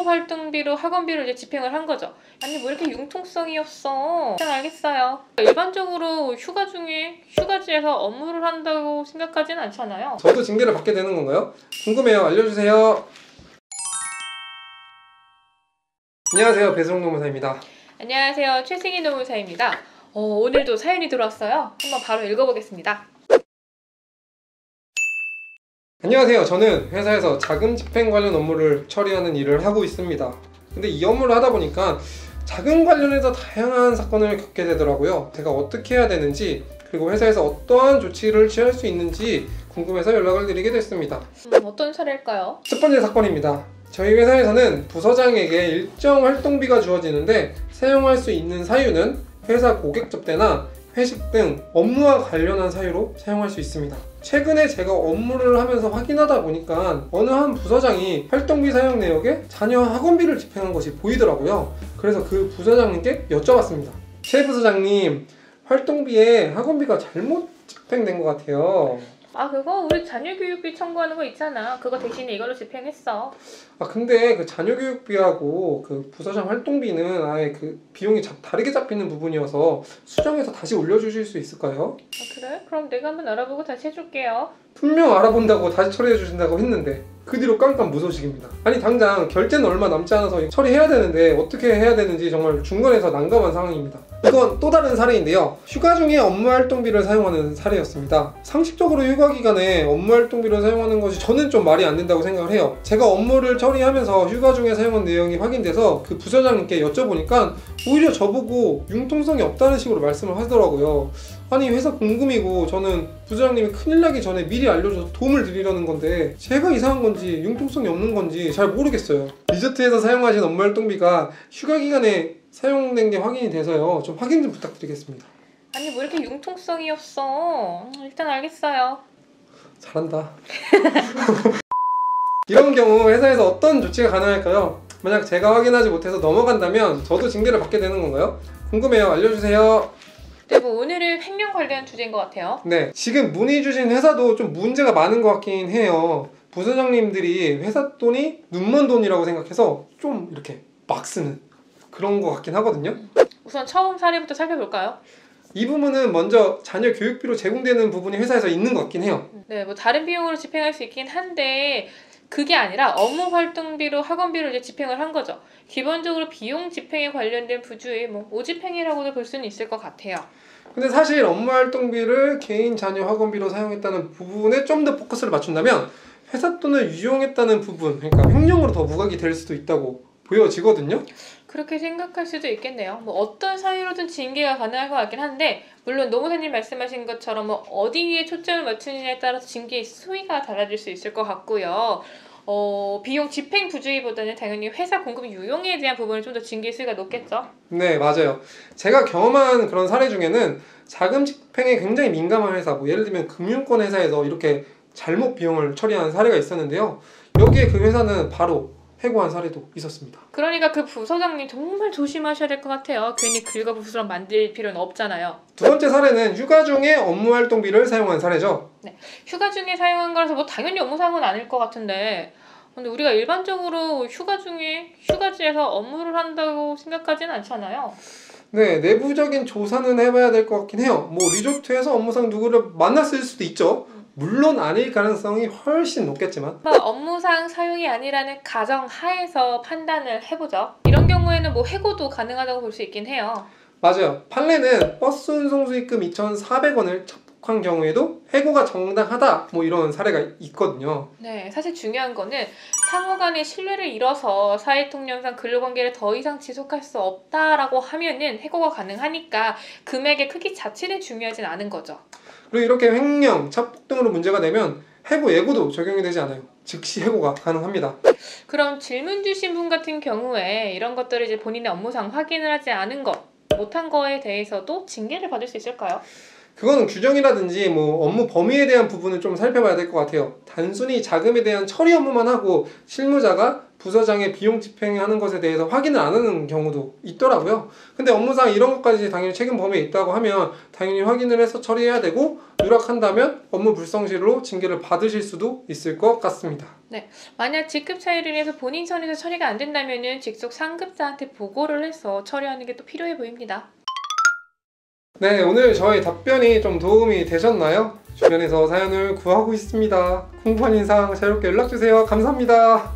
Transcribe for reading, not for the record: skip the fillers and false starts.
활동비로 학원비를 이제 집행을 한 거죠. 아니 뭐 이렇게 융통성이 없어. 일단 알겠어요. 일반적으로 휴가 중에 휴가지에서 업무를 한다고 생각하진 않잖아요. 저도 징계를 받게 되는 건가요? 궁금해요. 알려주세요. 안녕하세요. 배수롱 노무사입니다. 안녕하세요. 최승희 노무사입니다. 오늘도 사연이 들어왔어요. 한번 바로 읽어보겠습니다. 안녕하세요. 저는 회사에서 자금 집행 관련 업무를 처리하는 일을 하고 있습니다. 근데 이 업무를 하다 보니까 자금 관련해서 다양한 사건을 겪게 되더라고요. 제가 어떻게 해야 되는지, 그리고 회사에서 어떠한 조치를 취할 수 있는지 궁금해서 연락을 드리게 됐습니다. 어떤 사례일까요? 첫 번째 사건입니다. 저희 회사에서는 부서장에게 일정 활동비가 주어지는데 사용할 수 있는 사유는 회사 고객 접대나 회식 등 업무와 관련한 사유로 사용할 수 있습니다. 최근에 제가 업무를 하면서 확인하다 보니까 어느 한 부서장이 활동비 사용 내역에 자녀 학원비를 집행한 것이 보이더라고요. 그래서 그 부서장님께 여쭤봤습니다. 최 부서장님, 활동비에 학원비가 잘못 집행된 것 같아요. 그거 우리 자녀교육비 청구하는 거 있잖아. 그거 대신에 이걸로 집행했어. 근데 그 자녀교육비하고 그 부서장 활동비는 아예 그 비용이 다르게 잡히는 부분이어서 수정해서 다시 올려주실 수 있을까요? 그래? 그럼 내가 한번 알아보고 다시 해줄게요. 분명 알아본다고 다시 처리해 주신다고 했는데 그 뒤로 깜깜 무소식입니다. 아니 당장 결제는 얼마 남지 않아서 처리해야 되는데 어떻게 해야 되는지 정말 중간에서 난감한 상황입니다. 이건 또 다른 사례인데요. 휴가 중에 업무 활동비를 사용하는 사례였습니다. 상식적으로 휴가 기간에 업무 활동비를 사용하는 것이 저는 좀 말이 안 된다고 생각을 해요. 제가 업무를 처리하면서 휴가 중에 사용한 내용이 확인돼서 그 부서장님께 여쭤보니까 오히려 저보고 융통성이 없다는 식으로 말씀을 하더라고요. 아니 회사 공금이고 저는 부서장님이 큰일 나기 전에 미리 알려줘서 도움을 드리려는 건데 제가 이상한 건지 융통성이 없는 건지 잘 모르겠어요. 리조트에서 사용하신 업무 활동비가 휴가 기간에 사용된 게 확인이 돼서요. 좀 확인 좀 부탁드리겠습니다. 아니 뭐 이렇게 융통성이 없어. 일단 알겠어요. 잘한다. 이런 경우 회사에서 어떤 조치가 가능할까요? 만약 제가 확인하지 못해서 넘어간다면 저도 징계를 받게 되는 건가요? 궁금해요. 알려주세요. 네, 뭐 오늘은 횡령 관련 주제인 것 같아요. 네, 지금 문의 주신 회사도 좀 문제가 많은 것 같긴 해요. 부서장님들이 회사 돈이 눈먼 돈이라고 생각해서 좀 이렇게 막 쓰는 그런 것 같긴 하거든요. 우선 처음 사례부터 살펴볼까요? 이 부분은 먼저 자녀 교육비로 제공되는 부분이 회사에서 있는 것 같긴 해요. 네, 뭐 다른 비용으로 집행할 수 있긴 한데 그게 아니라 업무 활동비로 학원비를 이제 집행을 한 거죠. 기본적으로 비용 집행에 관련된 부주의 오집행이라고도 볼 수는 있을 것 같아요. 근데 사실 업무 활동비를 개인 자녀 학원비로 사용했다는 부분에 좀 더 포커스를 맞춘다면 회사 돈을 유용했다는 부분, 그러니까 횡령으로 더 부각이 될 수도 있다고 보여지거든요. 그렇게 생각할 수도 있겠네요. 뭐 어떤 사유로든 징계가 가능할 것 같긴 한데 물론 노무사님 말씀하신 것처럼 뭐 어디에 초점을 맞추느냐에 따라서 징계의 수위가 달라질 수 있을 것 같고요. 비용 집행 부주의보다는 당연히 회사 공급 유용에 대한 부분을 좀 더 징계 수위가 높겠죠? 네, 맞아요. 제가 경험한 그런 사례 중에는 자금 집행에 굉장히 민감한 회사, 뭐 예를 들면 금융권 회사에서 이렇게 잘못 비용을 처리한 사례가 있었는데요. 여기에 그 회사는 바로 해고한 사례도 있었습니다. 그러니까 그 부서장님 정말 조심하셔야 될 것 같아요. 괜히 긁어부스럼 만들 필요는 없잖아요. 두 번째 사례는 휴가 중에 업무 활동비를 사용한 사례죠. 네, 휴가 중에 사용한 거라서 뭐 당연히 업무 사용은 아닐 것 같은데 근데 우리가 일반적으로 휴가 중에 휴가지에서 업무를 한다고 생각하진 않잖아요. 네, 내부적인 조사는 해봐야 될 것 같긴 해요. 뭐 리조트에서 업무상 누구를 만났을 수도 있죠. 물론 아닐 가능성이 훨씬 높겠지만 업무상 사용이 아니라는 가정 하에서 판단을 해보죠. 이런 경우에는 뭐 해고도 가능하다고 볼 수 있긴 해요. 맞아요. 판례는 버스 운송 수익금 2,400원을 척복한 경우에도 해고가 정당하다 뭐 이런 사례가 있거든요. 네, 사실 중요한 거는 상호 간의 신뢰를 잃어서 사회통념상 근로관계를 더 이상 지속할 수 없다라고 하면은 해고가 가능하니까 금액의 크기 자체는 중요하진 않은 거죠. 그리고 이렇게 횡령, 착복 등으로 문제가 되면 해고 예고도 적용이 되지 않아요. 즉시 해고가 가능합니다. 그럼 질문 주신 분 같은 경우에 이런 것들을 이제 본인의 업무상 확인을 하지 않은 것, 못한 거에 대해서도 징계를 받을 수 있을까요? 그거는 규정이라든지 뭐 업무 범위에 대한 부분을 좀 살펴봐야 될 것 같아요. 단순히 자금에 대한 처리 업무만 하고 실무자가 부서장의 비용 집행하는 것에 대해서 확인을 안 하는 경우도 있더라고요. 근데 업무상 이런 것까지 당연히 책임 범위에 있다고 하면 당연히 확인을 해서 처리해야 되고, 누락한다면 업무 불성실로 징계를 받으실 수도 있을 것 같습니다. 만약 직급 차이로 인해서 본인 선에서 처리가 안 된다면은 직속 상급자한테 보고를 해서 처리하는 게 또 필요해 보입니다. 네, 오늘 저의 답변이 좀 도움이 되셨나요? 주변에서 사연을 구하고 있습니다. 궁금한 인상 자유롭게 연락주세요. 감사합니다.